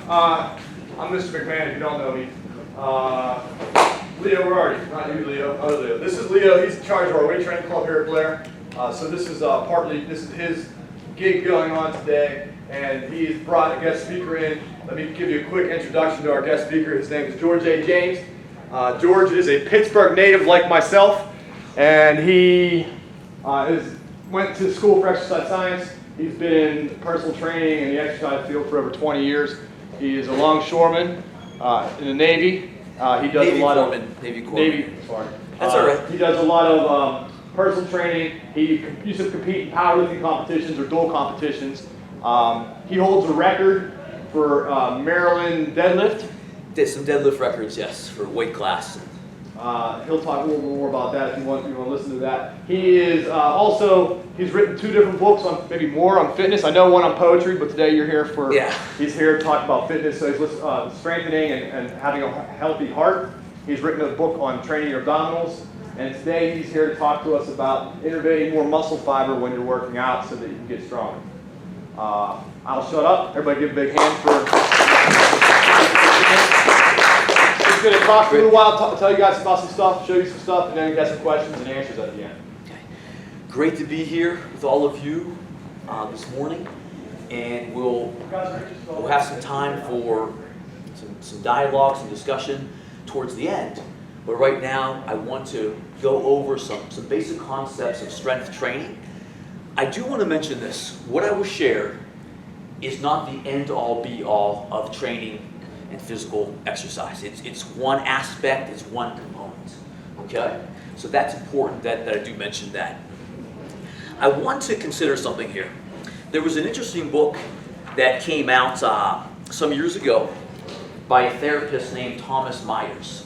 I'm Mr. McMahon, if you don't know me. Leo, where are you? Not you, Leo. Other Leo. This is Leo. He's in charge of our weight training club here at Blair. So this is this is his gig going on today, and he's brought a guest speaker in. Let me give you a quick introduction to our guest speaker. His name is George A. James. George is a Pittsburgh native like myself, and he went to school for exercise science. He's been in personal training in the exercise field for over 20 years. He is a longshoreman in the Navy. He does a lot of Navy. Sorry, that's all right. He does a lot of personal training. He used to compete in powerlifting competitions or dual competitions. He holds a record for Maryland deadlift. Did some deadlift records, yes, for weight class. He'll talk a little bit more about that if you want to listen to that. He is he's written 2 different books on, maybe more on fitness. I know one on poetry, but today you're here for, he's here to talk about fitness. So he's strengthening and having a healthy heart. He's written a book on training your abdominals. And today he's here to talk to us about innovating more muscle fiber when you're working out so that you can get stronger. I'll shut up. Everybody give a big hand for... He's going to talk for a little while, tell you guys about some stuff, show you some stuff, and then we got some questions and answers at the end. Okay. Great to be here with all of you this morning, and we'll have some time for some dialogue, some discussion towards the end. But right now, I want to go over some basic concepts of strength training. I do want to mention this. What I will share is not the end-all, be-all of training and physical exercise. It's one aspect, it's one component, okay? So that's important that I do mention that. I want to consider something here. There was an interesting book that came out some years ago by a therapist named Thomas Myers.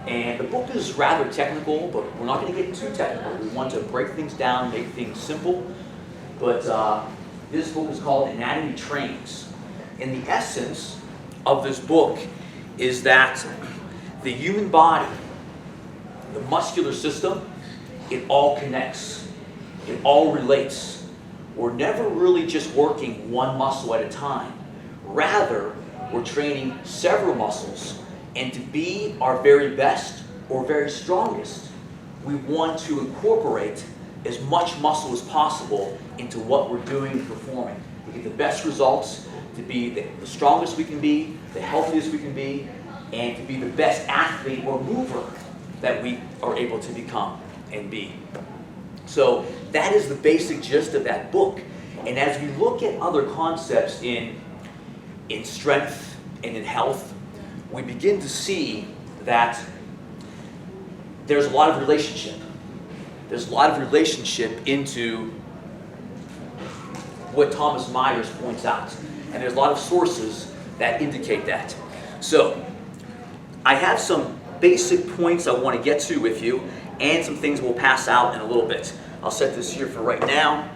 And the book is rather technical, but we're not going to get too technical. We want to break things down, make things simple. But this book is called Anatomy Trains. And the essence of this book is that the human body, the muscular system, it all connects. It all relates. We're never really just working one muscle at a time. Rather, we're training several muscles. And to be our very best or very strongest, we want to incorporate as much muscle as possible into what we're doing and performing to get the best results, to be the strongest we can be, the healthiest we can be, and to be the best athlete or mover that we are able to become and be. So that is the basic gist of that book. And as we look at other concepts in strength and in health, we begin to see that there's a lot of relationship. There's a lot of relationship into what Thomas Myers points out. And there's a lot of sources that indicate that. So I have some basic points I want to get to with you and some things we'll pass out in a little bit. I'll set this here for right now.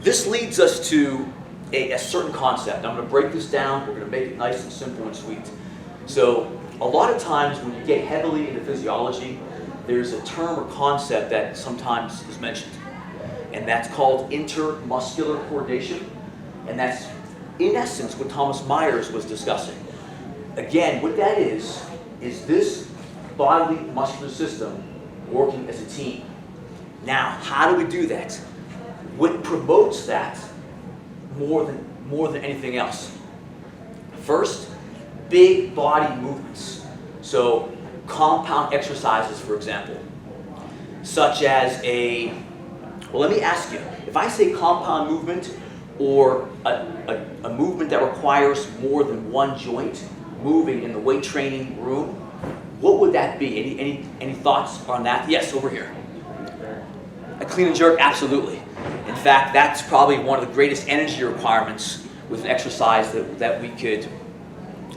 This leads us to a certain concept. I'm going to break this down. We're going to make it nice and simple and sweet. So a lot of times when you get heavily into physiology, there's a term or concept that sometimes is mentioned. And that's called intermuscular coordination. And that's, in essence, what Thomas Myers was discussing. Again, what that is this bodily muscular system working as a team. Now, how do we do that? What promotes that more than anything else? First, big body movements. So compound exercises, for example, such as well, let me ask you, if I say compound movement or a movement that requires more than one joint moving in the weight training room, what would that be? Any thoughts on that? Yes, over here. A clean and jerk, absolutely. In fact, that's probably one of the greatest energy requirements with an exercise that we could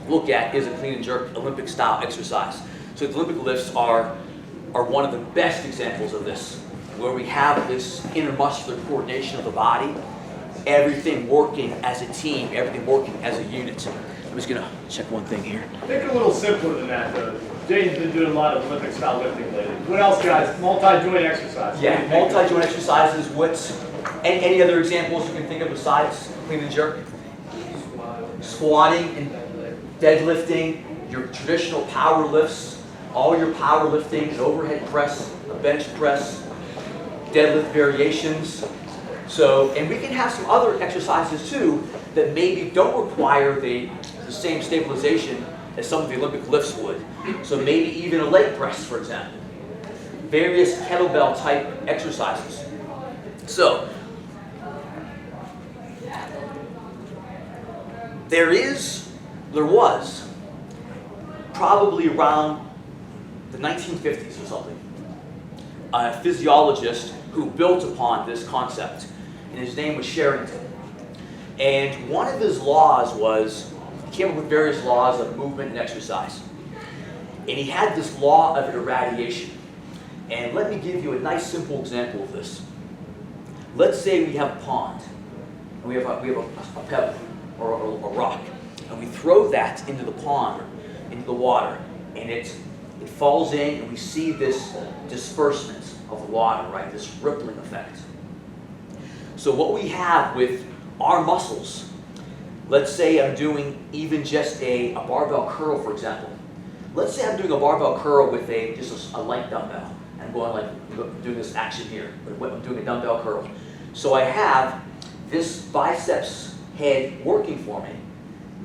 look at is a clean and jerk Olympic style exercise. So the Olympic lifts are one of the best examples of this, where we have this intermuscular coordination of the body, everything working as a team, everything working as a unit. I'm just going to check one thing here. Think a little simpler than that, though. James has been doing a lot of Olympic style lifting lately. What else, guys? Multi-joint exercises. Yeah, multi-joint exercises. Any other examples you can think of besides clean and jerk? squatting and deadlifting, your traditional power lifts, all your power lifting, an overhead press, a bench press, deadlift variations. So, and we can have some other exercises too that maybe don't require the same stabilization as some of the Olympic lifts would. So maybe even a leg press, for example. Various kettlebell type exercises. So, there was, probably around the 1950s or something, a physiologist who built upon this concept, and his name was Sherrington. And one of his laws was, he came up with various laws of movement and exercise. And he had this law of irradiation. And let me give you a nice simple example of this. Let's say we have a pond, and we have a pebble or a rock, and we throw that into the pond, or into the water, and it falls in, and we see this disbursement of the water, right? This rippling effect. So what we have with our muscles, let's say I'm doing even just a barbell curl, for example. Let's say I'm doing a barbell curl with just a light dumbbell. I'm going like, doing this action here, but I'm doing a dumbbell curl. So I have this biceps head working for me.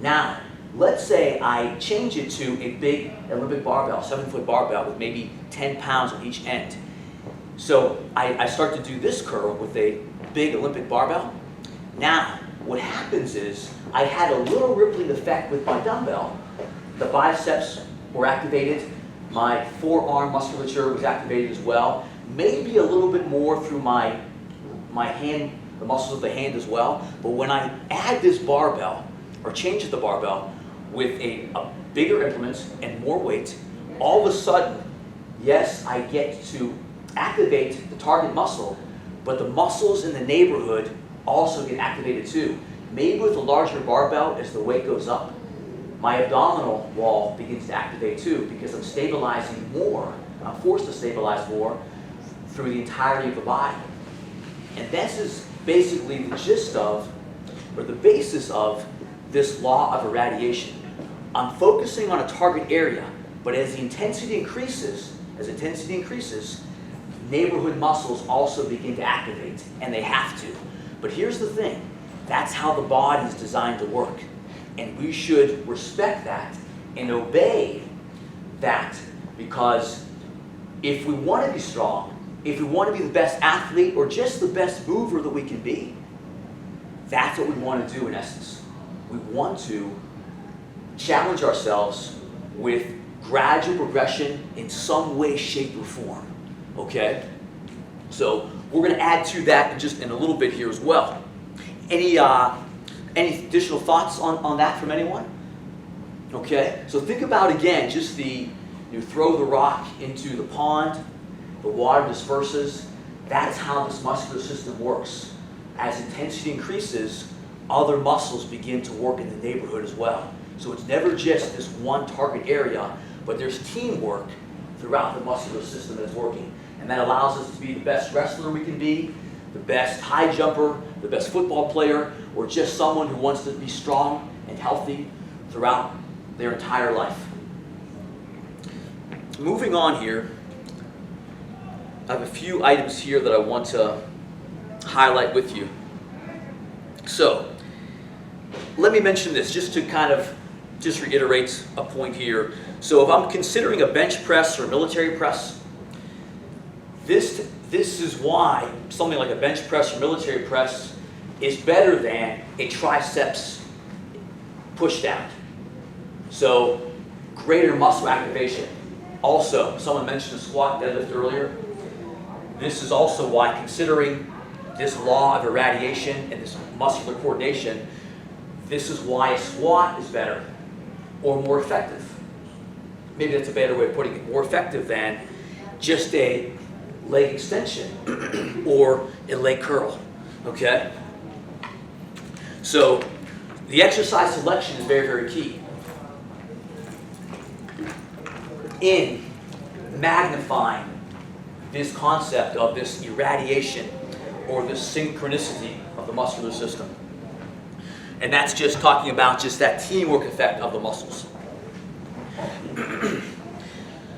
Now, let's say I change it to a big Olympic barbell, 7-foot barbell with maybe 10 pounds on each end. So I start to do this curl with a big Olympic barbell. Now, what happens is I had a little rippling effect with my dumbbell. The biceps were activated. My forearm musculature was activated as well. Maybe a little bit more through my hand, the muscles of the hand as well. But when I add this barbell, or change the barbell, with a bigger implement and more weight, all of a sudden, yes, I get to activate the target muscle, but the muscles in the neighborhood also get activated too. Maybe with a larger barbell, as the weight goes up, my abdominal wall begins to activate too, because I'm stabilizing more, I'm forced to stabilize more through the entirety of the body. And this is basically the gist of, or the basis of, this law of irradiation. I'm focusing on a target area, but as the intensity increases, neighborhood muscles also begin to activate, and they have to. But here's the thing, that's how the body is designed to work. And we should respect that and obey that, because if we want to be strong, if we want to be the best athlete or just the best mover that we can be, that's what we want to do in essence. We want to challenge ourselves with gradual progression in some way, shape, or form. Okay? So we're going to add to that in a little bit here as well. Any additional thoughts on that from anyone? Okay? So think about again, just you throw the rock into the pond, the water disperses. That's how this muscular system works. As intensity increases, other muscles begin to work in the neighborhood as well. So it's never just this one target area, but there's teamwork throughout the muscular system that's working. And that allows us to be the best wrestler we can be, the best high jumper, the best football player, or just someone who wants to be strong and healthy throughout their entire life. Moving on here, I have a few items here that I want to highlight with you. So, let me mention this just to kind of just reiterate a point here. So if I'm considering a bench press or a military press, this is why something like a bench press or military press is better than a triceps push down. So greater muscle activation. Also, someone mentioned a squat deadlift earlier. This is also why, considering this law of irradiation and this muscular coordination, this is why a squat is better or more effective. Maybe that's a better way of putting it. More effective than just a leg extension or a leg curl. Okay? So the exercise selection is very, very key in magnifying this concept of this irradiation or this synchronicity of the muscular system. And that's just talking about just that teamwork effect of the muscles.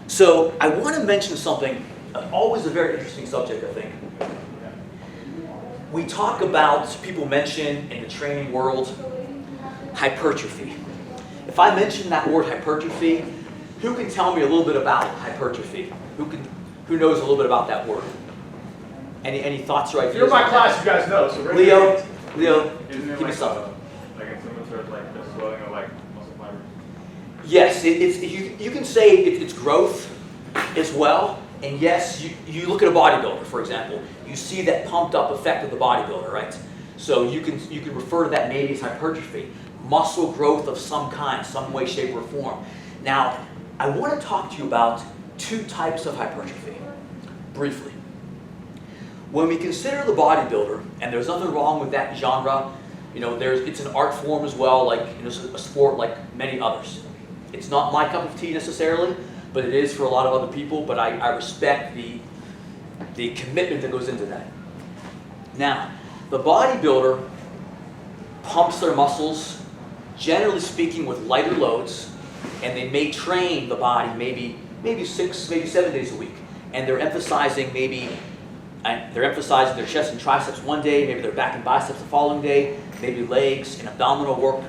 So I want to mention something, always a very interesting subject, I think. We talk about, people mention in the training world, hypertrophy. If I mention that word hypertrophy, who can tell me a little bit about hypertrophy? Who knows a little bit about that word? Any thoughts or ideas? If you're in my class, you guys know. So Leo, Isn't it give me something. like in similar sort of like the swelling of like muscle fibers? Yes, you can say it's growth as well. And yes, you look at a bodybuilder, for example. You see that pumped up effect of the bodybuilder, right? So you can refer to that maybe as hypertrophy. Muscle growth of some kind, some way, shape, or form. Now, I want to talk to you about two types of hypertrophy, briefly. When we consider the bodybuilder, and there's nothing wrong with that genre, it's an art form as well, like a sport like many others. It's not my cup of tea necessarily, but it is for a lot of other people, but I respect the commitment that goes into that. Now, the bodybuilder pumps their muscles, generally speaking, with lighter loads, and they may train the body maybe 6, maybe 7 days a week, and they're emphasizing their chest and triceps one day, maybe their back and biceps the following day, maybe legs and abdominal work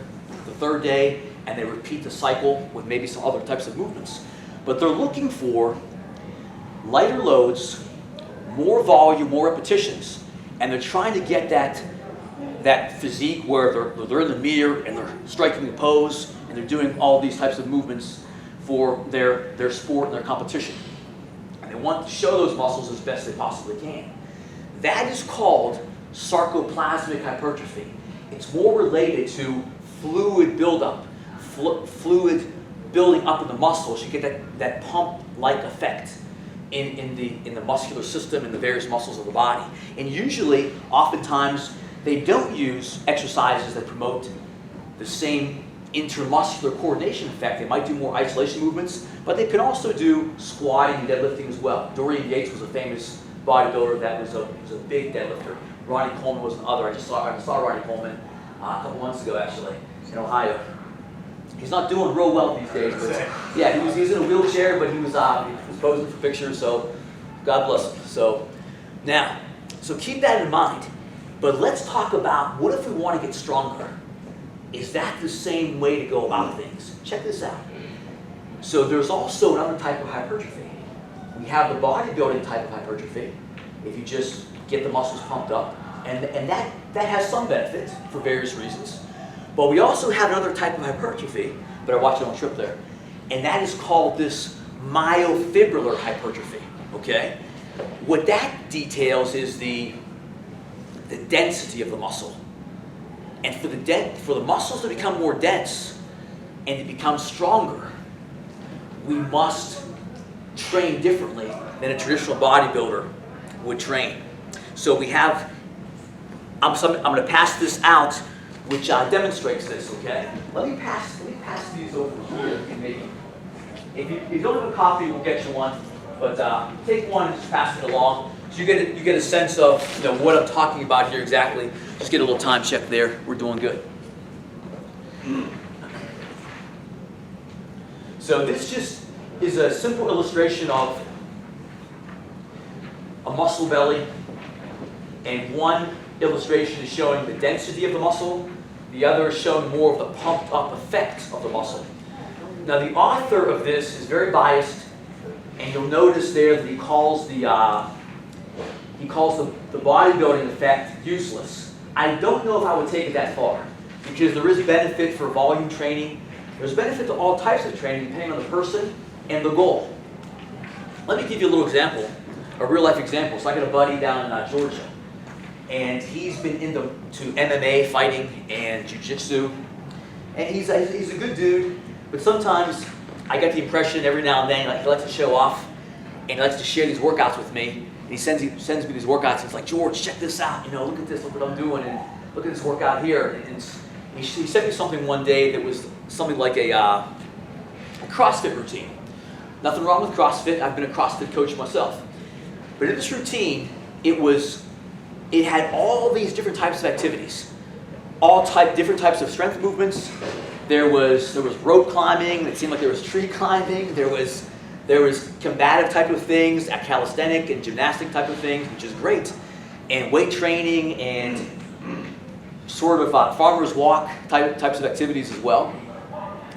the third day, and they repeat the cycle with maybe some other types of movements. But they're looking for lighter loads, more volume, more repetitions, and they're trying to get that physique where they're in the mirror and they're striking the pose and they're doing all these types of movements for their sport and their competition. And they want to show those muscles as best they possibly can. That is called sarcoplasmic hypertrophy. It's more related to fluid buildup, fluid building up in the muscles. You get that pump-like effect in the muscular system and the various muscles of the body. And usually, oftentimes, they don't use exercises that promote the same intermuscular coordination effect. They might do more isolation movements, but they can also do squatting and deadlifting as well. Dorian Yates was a famous bodybuilder that was a big deadlifter. Ronnie Coleman was another. I just saw Ronnie Coleman a couple months ago, actually, in Ohio. He's not doing real well these days, but yeah, he's in a wheelchair, but he was posing for pictures, so God bless him. So keep that in mind. But let's talk about, what if we want to get stronger? Is that the same way to go about things? Check this out. So there's also another type of hypertrophy. We have the bodybuilding type of hypertrophy, if you just get the muscles pumped up, and that has some benefit for various reasons. But we also have another type of hypertrophy, but I watched it on Trip there, and that is called this myofibrillar hypertrophy, okay? What that details is the density of the muscle. And for the muscles to become more dense and to become stronger, we must train differently than a traditional bodybuilder would train. So we have, I'm going to pass this out, which demonstrates this, okay? Let me pass these over here. Maybe. If you don't have a copy, we'll get you one. But take one and just pass it along. So you get a sense of what I'm talking about here exactly. Just get a little time check there. We're doing good. So this just is a simple illustration of a muscle belly, and one illustration is showing the density of the muscle. The other is showing more of the pumped up effect of the muscle. Now the author of this is very biased, and you'll notice there that he calls the bodybuilding effect useless. I don't know if I would take it that far, because there is benefit for volume training. There's benefit to all types of training depending on the person and the goal. Let me give you a little example, a real life example. So I got a buddy down in Georgia, and he's been into MMA fighting and jiu-jitsu, and he's a good dude, but sometimes I get the impression every now and then he likes to show off, and he likes to share these workouts with me. And he sends me these workouts, and he's like, George, check this out, look at this, look what I'm doing, and look at this workout here. And he sent me something one day that was something like a CrossFit routine. Nothing wrong with CrossFit, I've been a CrossFit coach myself. But in this routine, it had all these different types of activities. different types of strength movements. There was rope climbing. It seemed like there was tree climbing. There was combative type of things, calisthenic and gymnastic type of things, which is great, and weight training and sort of farmer's walk types of activities as well.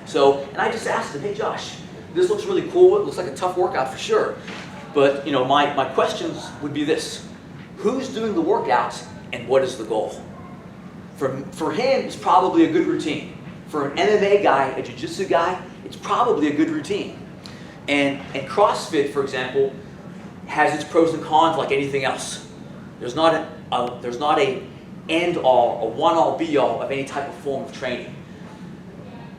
So, and I just asked him, hey Josh, this looks really cool. It looks like a tough workout for sure. But my questions would be this: who's doing the workouts and what is the goal? For him, it's probably a good routine. For an MMA guy, a jiu-jitsu guy, it's probably a good routine. And CrossFit, for example, has its pros and cons like anything else. There's not a end-all, a one-all, be-all of any type of form of training.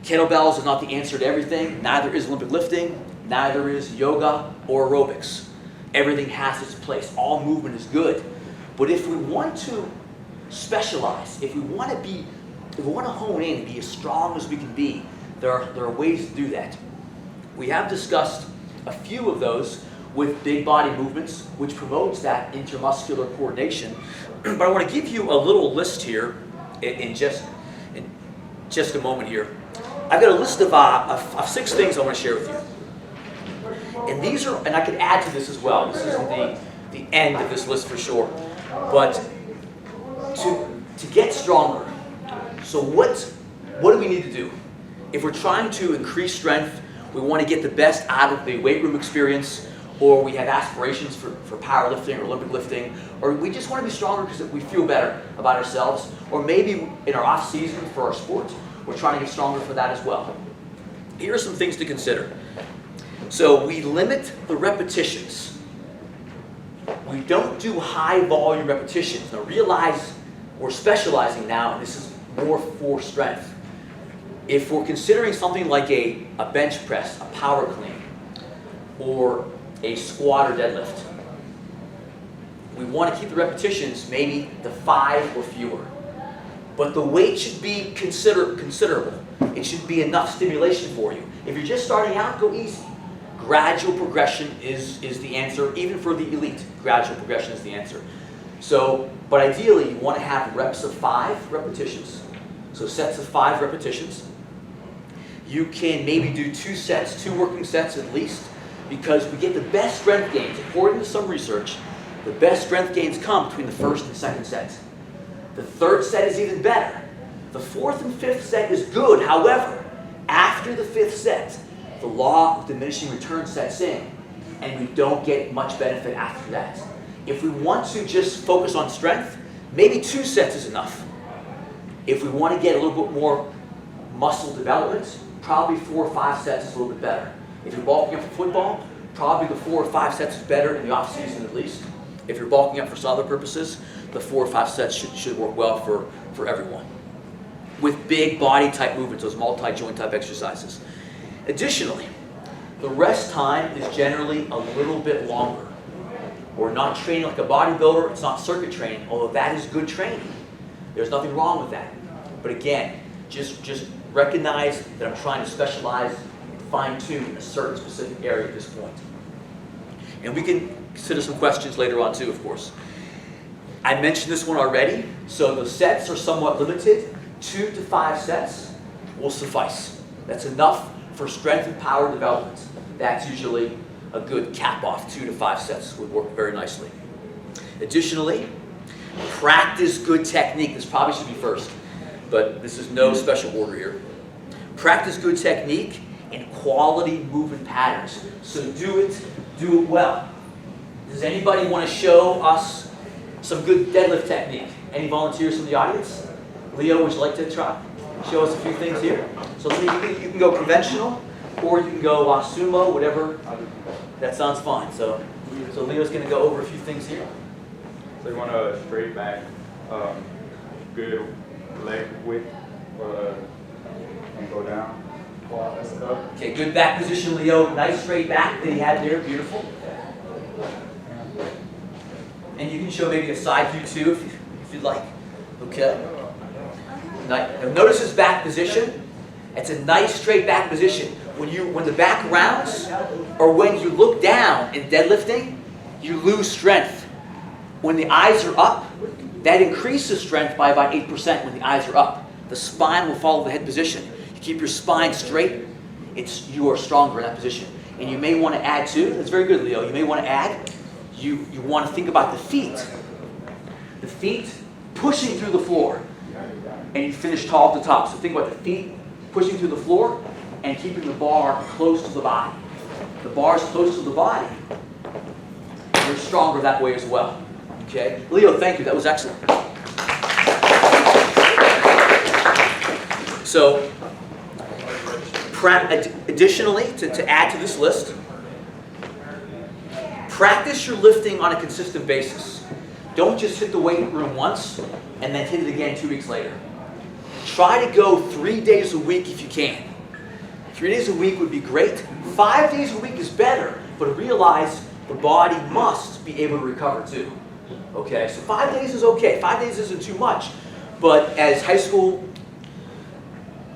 Kettlebells is not the answer to everything. Neither is Olympic lifting. Neither is yoga or aerobics. Everything has its place. All movement is good. But if we want to specialize, if we want to hone in and be as strong as we can be, there are ways to do that. We have discussed a few of those with big body movements, which promotes that intermuscular coordination. But I want to give you a little list here in just a moment here. I've got a list of 6 things I want to share with you. And these are, and I could add to this as well. This isn't the end of this list for sure. But to get stronger, so what do we need to do? If we're trying to increase strength, we want to get the best out of the weight room experience, or we have aspirations for powerlifting or Olympic lifting, or we just want to be stronger because we feel better about ourselves, or maybe in our off season for our sport, we're trying to get stronger for that as well. Here are some things to consider. So we limit the repetitions. We don't do high volume repetitions. Now realize we're specializing now, and this is more for strength. If we're considering something like a bench press, a power clean, or a squat or deadlift, we want to keep the repetitions maybe to 5 or fewer. But the weight should be considerable. It should be enough stimulation for you. If you're just starting out, go easy. Gradual progression is the answer, even for the elite. Gradual progression is the answer. So, but ideally, you want to have reps of 5 repetitions. So sets of 5 repetitions. You can maybe do 2 sets, 2 working sets at least, because we get the best strength gains. According to some research, the best strength gains come between the first and second set. The third set is even better. The 4th and 5th set is good. However, after the 5th set, the law of diminishing returns sets in, and we don't get much benefit after that. If we want to just focus on strength, maybe 2 sets is enough. If we want to get a little bit more muscle development, probably 4 or 5 sets is a little bit better. If you're bulking up for football, probably the 4 or 5 sets is better in the off season at least. If you're bulking up for some other purposes, the 4 or 5 sets should work well for everyone. With big body type movements, those multi-joint type exercises. Additionally, the rest time is generally a little bit longer. We're not training like a bodybuilder, it's not circuit training, although that is good training. There's nothing wrong with that. But again, just recognize that I'm trying to specialize and fine-tune a certain specific area at this point. And we can consider some questions later on too, of course. I mentioned this one already, so the sets are somewhat limited. 2 to 5 sets will suffice. That's enough for strength and power development. That's usually a good cap-off. 2 to 5 sets would work very nicely. Additionally, practice good technique. This probably should be first, but this is no special order here. Practice good technique and quality movement patterns. So do it well. Does anybody want to show us some good deadlift technique? Any volunteers from the audience? Leo, would you like to try? Show us a few things here. So Leo, you can go conventional, or you can go sumo, whatever. That sounds fine. So Leo's going to go over a few things here. So you want a straight back, good leg width, and go down. Up. Okay, good back position, Leo. Nice straight back that he had there. Beautiful. And you can show maybe a side view too if you'd like. Okay. Now notice his back position. It's a nice straight back position. When the back rounds, or when you look down in deadlifting, you lose strength. When the eyes are up, That increases strength by about 8% when the eyes are up. The spine will follow the head position. You keep your spine straight, you are stronger in that position. And you may want to add too, that's very good, Leo, you may want to add, you want to think about the feet. The feet pushing through the floor. And you finish tall at the top. So think about the feet pushing through the floor and keeping the bar close to the body. The bar is close to the body. You're stronger that way as well. Okay? Leo, thank you. That was excellent. So, additionally, to add to this list, practice your lifting on a consistent basis. Don't just hit the weight room once and then hit it again 2 weeks later. Try to go 3 days a week if you can. 3 days a week would be great. 5 days a week is better, but realize the body must be able to recover too. Okay, so 5 days is okay. 5 days isn't too much, but as high school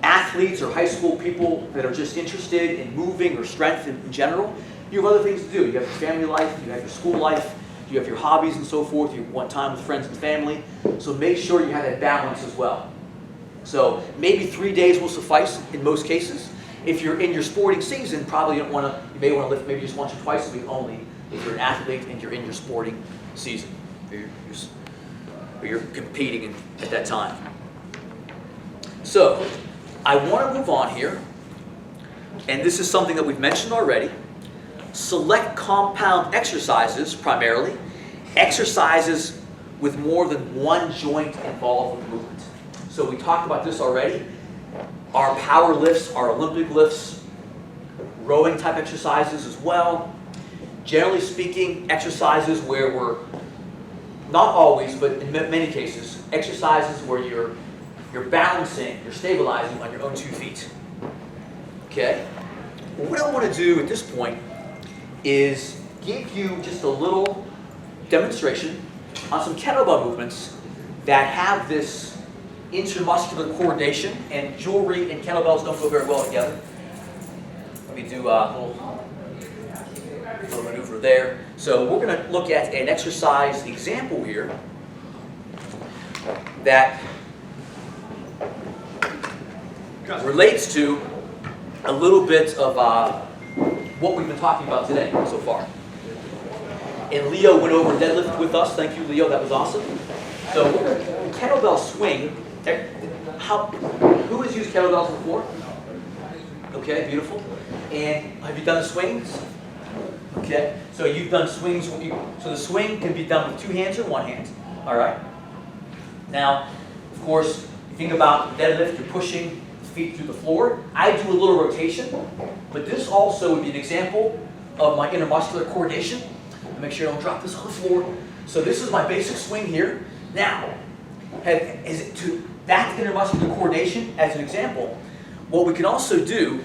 athletes or high school people that are just interested in moving or strength in general, you have other things to do. You have your family life, you have your school life, you have your hobbies and so forth, you want time with friends and family, so make sure you have that balance as well. So maybe 3 days will suffice in most cases. If you're in your sporting season, probably you may want to lift maybe just once or twice a week only if you're an athlete and you're in your sporting season, or you're competing at that time. So, I want to move on here, and this is something that we've mentioned already. Select compound exercises, primarily. Exercises with more than one joint involved with movement. So we talked about this already. Our power lifts, our Olympic lifts, rowing type exercises as well. Generally speaking, exercises where we're, not always, but in many cases, exercises where you're balancing, you're stabilizing on your own 2 feet. Okay? What I want to do at this point is give you just a little demonstration on some kettlebell movements that have this intramuscular coordination, and jewelry and kettlebells don't go very well together. Let me do a little maneuver there. So we're going to look at an exercise example here that relates to a little bit of what we've been talking about today so far. And Leo went over deadlift with us. Thank you, Leo. That was awesome. So kettlebell swing. Who has used kettlebells before? Okay, beautiful. And have you done the swings? Okay, so you've done swings. So the swing can be done with 2 hands or 1 hand. All right. Now, of course, you think about deadlift. You're pushing feet through the floor. I do a little rotation, but this also would be an example of my intermuscular coordination. Make sure I don't drop this on the floor. So this is my basic swing here. Now, to that intermuscular coordination as an example, what we can also do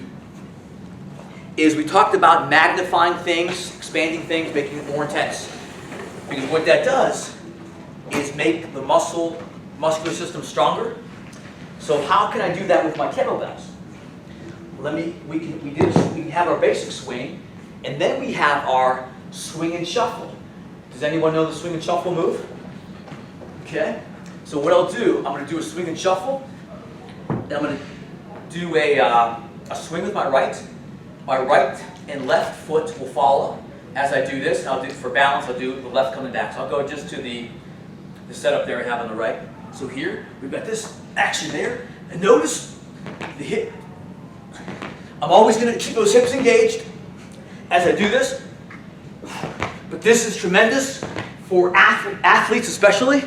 is we talked about magnifying things, expanding things, making it more intense. Because what that does is make the muscular system stronger. So how can I do that with my kettlebells? We have our basic swing, and then we have our swing and shuffle. Does anyone know the swing and shuffle move? Okay. So what I'll do, I'm going to do a swing and shuffle. Then I'm going to do a swing with my right. My right and left foot will follow as I do this. And I'll do for balance. I'll do the left coming back. So I'll go just to the setup there I have on the right. So here we've got this action there, and notice the hip. I'm always going to keep those hips engaged as I do this. But this is tremendous for athletes especially.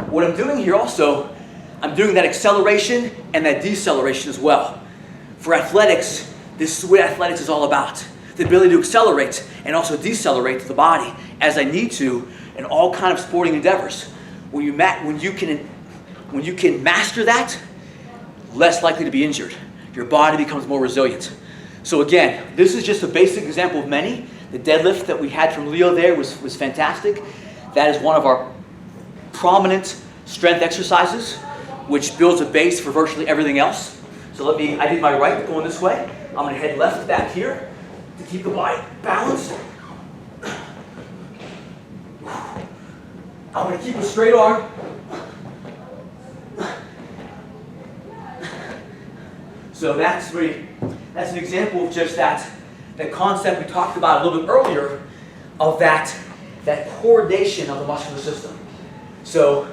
What I'm doing here also, I'm doing that acceleration and that deceleration as well. For athletics, this is what athletics is all about. The ability to accelerate and also decelerate the body as I need to in all kind of sporting endeavors. When you can master that, less likely to be injured. Your body becomes more resilient. So again, this is just a basic example of many. The deadlift that we had from Leo there was fantastic. That is one of our prominent strength exercises, which builds a base for virtually everything else. So I did my right going this way. I'm going to head left back here to keep the body balanced. I'm going to keep a straight arm. So that's an example of just that concept we talked about a little bit earlier of that coordination of the muscular system. So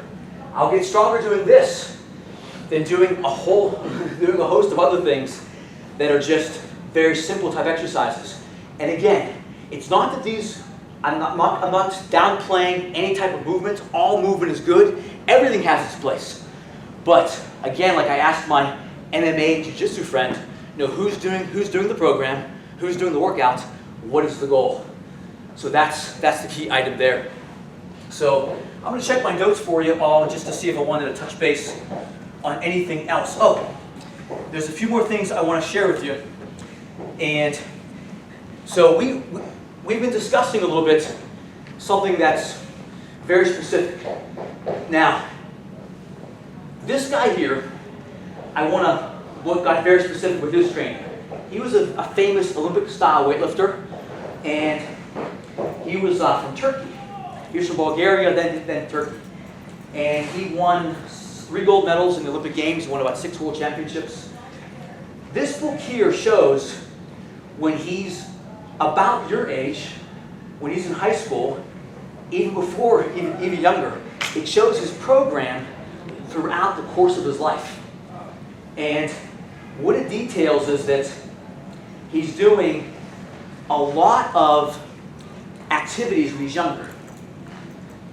I'll get stronger doing this than doing a host of other things that are just very simple type exercises. And again, it's not that these, I'm not downplaying any type of movement. All movement is good. Everything has its place. But again, like I asked my MMA jiu-jitsu friend, who's doing the program, who's doing the workout, what is the goal? So that's the key item there. So I'm going to check my notes for you all just to see if I wanted to touch base on anything else. Oh, there's a few more things I want to share with you. And so we've been discussing a little bit something that's very specific. Now, this guy here, I want to got very specific with his training. He was a famous Olympic-style weightlifter, and he was from Turkey. He was from Bulgaria, then Turkey. And he won 3 gold medals in the Olympic Games. He won about 6 world championships. This book here shows when he's about your age, when he's in high school, even before, even younger, it shows his program throughout the course of his life. And what it details is that he's doing a lot of activities when he's younger.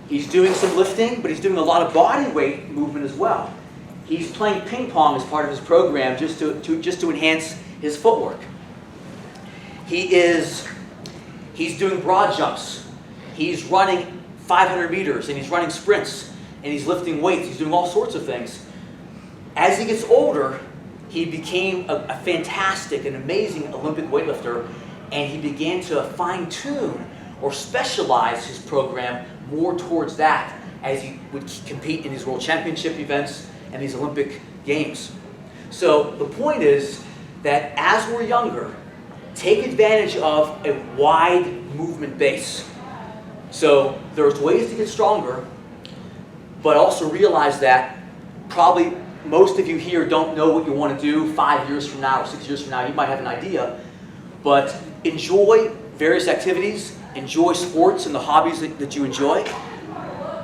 He's doing some lifting, but he's doing a lot of body weight movement as well. He's playing ping pong as part of his program just to enhance his footwork. He's doing broad jumps. He's running 500 meters, and he's running sprints, and he's lifting weights. He's doing all sorts of things. As he gets older, he became a fantastic and amazing Olympic weightlifter, and he began to fine-tune or specialize his program more towards that as he would compete in these world championship events and these Olympic Games. So the point is that as we're younger, take advantage of a wide movement base. So there's ways to get stronger, but also realize that probably most of you here don't know what you want to do 5 years from now or 6 years from now. You might have an idea, but enjoy various activities, enjoy sports and the hobbies that you enjoy,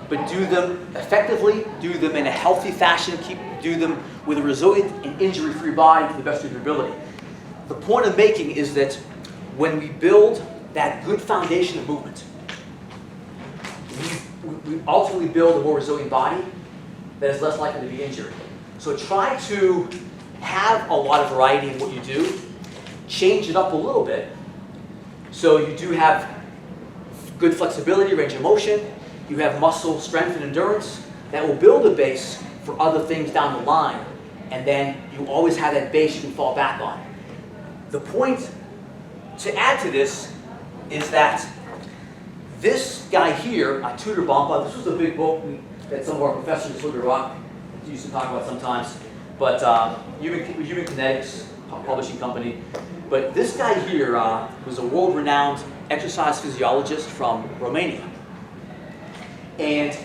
but do them effectively, do them in a healthy fashion, do them with a resilient and injury-free body to the best of your ability. The point I'm making is that when we build that good foundation of movement, we ultimately build a more resilient body that is less likely to be injured. So try to have a lot of variety in what you do, change it up a little bit, so you do have good flexibility, range of motion, you have muscle strength and endurance that will build a base for other things down the line, and then you always have that base you can fall back on. The point to add to this is that this guy here, I tutor Bumpa, this was a big book that some of our professors at Liberty Rock used to talk about sometimes, but Human Kinetics publishing company. But this guy here was a world-renowned exercise physiologist from Romania. And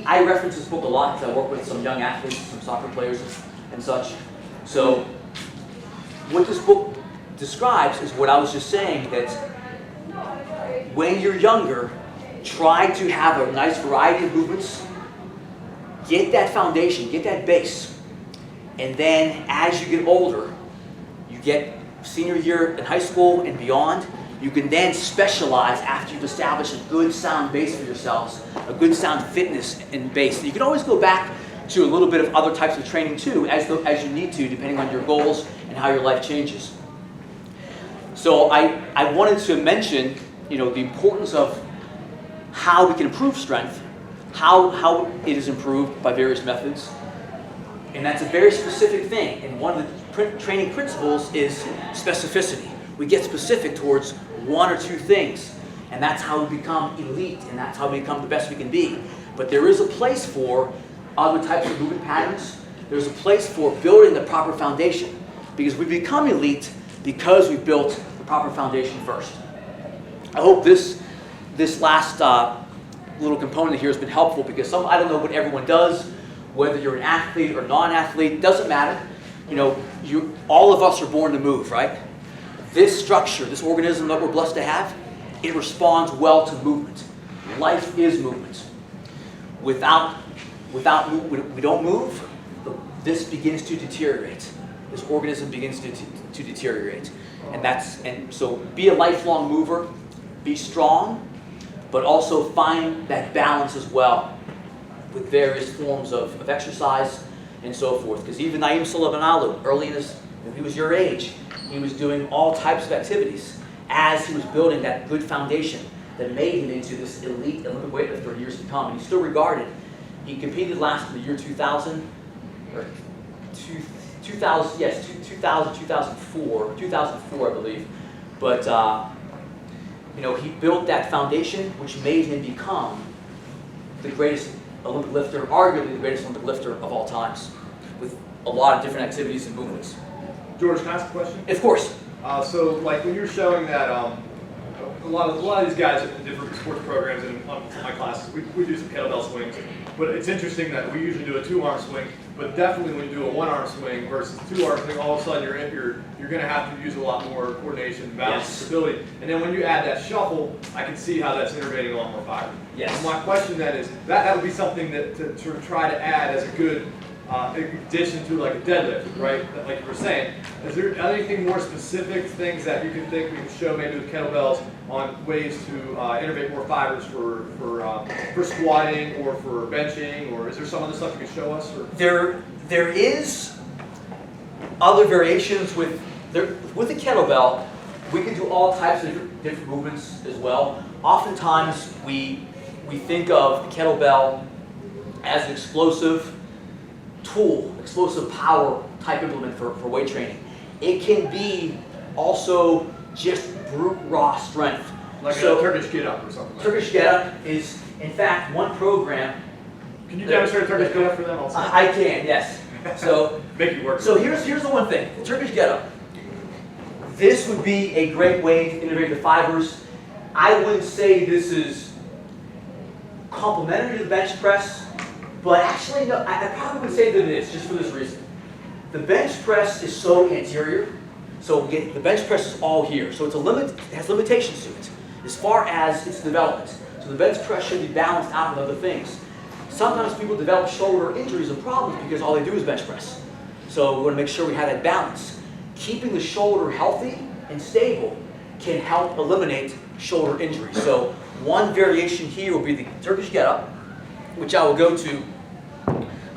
I reference this book a lot because I work with some young athletes, some soccer players and such. So what this book describes is what I was just saying, that when you're younger, try to have a nice variety of movements, get that foundation, get that base, and then as you get older, you get senior year in high school and beyond, you can then specialize after you've established a good sound base for yourselves, a good sound fitness and base. You can always go back to a little bit of other types of training too, as you need to, depending on your goals and how your life changes. So I wanted to mention, the importance of how we can improve strength, how it is improved by various methods, and that's a very specific thing. And one of the training principles is specificity. We get specific towards one or two things, and that's how we become elite, and that's how we become the best we can be. But there is a place for other types of movement patterns. There's a place for building the proper foundation, because we become elite because we built the proper foundation first. I hope this last little component here has been helpful because I don't know what everyone does, whether you're an athlete or non-athlete, doesn't matter. You know, all of us are born to move, right? This structure, this organism that we're blessed to have, it responds well to movement. Life is movement. Without we don't move, this begins to deteriorate. This organism begins to deteriorate. And so be a lifelong mover, be strong, but also find that balance as well with various forms of exercise and so forth. Because even Naim Sulaiman early when he was your age, he was doing all types of activities as he was building that good foundation that made him into this elite Olympic weightlifter for years to come. And he's still regarded. He competed last in the year 2000, or 2000, yes, 2004, I believe. But you know, he built that foundation, which made him become the greatest Olympic lifter, arguably the greatest Olympic lifter of all times, with a lot of different activities and movements. George, can I ask a question? Of course. So, like when you're showing that, a lot of these guys in different sports programs and on my classes, we do some kettlebell swings. But it's interesting that we usually do a 2-arm swing, but definitely when you do a 1-arm swing versus 2-arm swing, all of a sudden you're going to have to use a lot more coordination, balance, Yes. stability. And then when you add that shuffle, I can see how that's innervating a lot more fiber. Yes. And my question then is that would be something that to sort of try to add as a good addition to like a deadlift, right? Like you were saying, is there anything more specific things that you can think we can show maybe with kettlebells on ways to innervate more fibers for squatting or for benching, or is there some other stuff you can show us? Or? There is other variations with the kettlebell. We can do all types of different movements as well. Oftentimes we think of the kettlebell as an explosive tool, explosive power type implement for weight training. It can be also just brute raw strength. Like a Turkish get-up or something. Turkish get-up is, in fact, one program. Can you demonstrate a Turkish get-up for them also? I can, yes. So, make you work. So here's the one thing, the Turkish get-up. This would be a great way to integrate the fibers. I wouldn't say this is complementary to the bench press, but actually, no, I probably would say that it is, just for this reason. The bench press is so anterior, so the bench press is all here. So it has limitations to it as far as its development. So the bench press should be balanced out with other things. Sometimes people develop shoulder injuries and problems because all they do is bench press. So we want to make sure we have that balance. Keeping the shoulder healthy and stable can help eliminate shoulder injuries. So one variation here will be the Turkish get-up, which I will go to.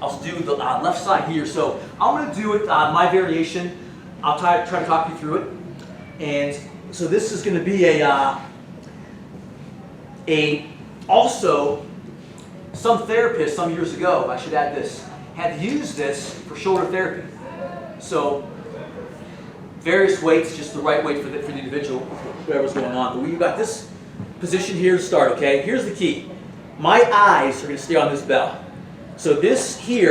I'll do the left side here. So I'm going to do it, my variation. I'll try to talk you through it. And so this is going to be also, some therapists some years ago, I should add this, had used this for shoulder therapy. So various weights, just the right weight for the individual, whatever's going on. But we've got this position here to start, okay? Here's the key. My eyes are going to stay on this bell. So this here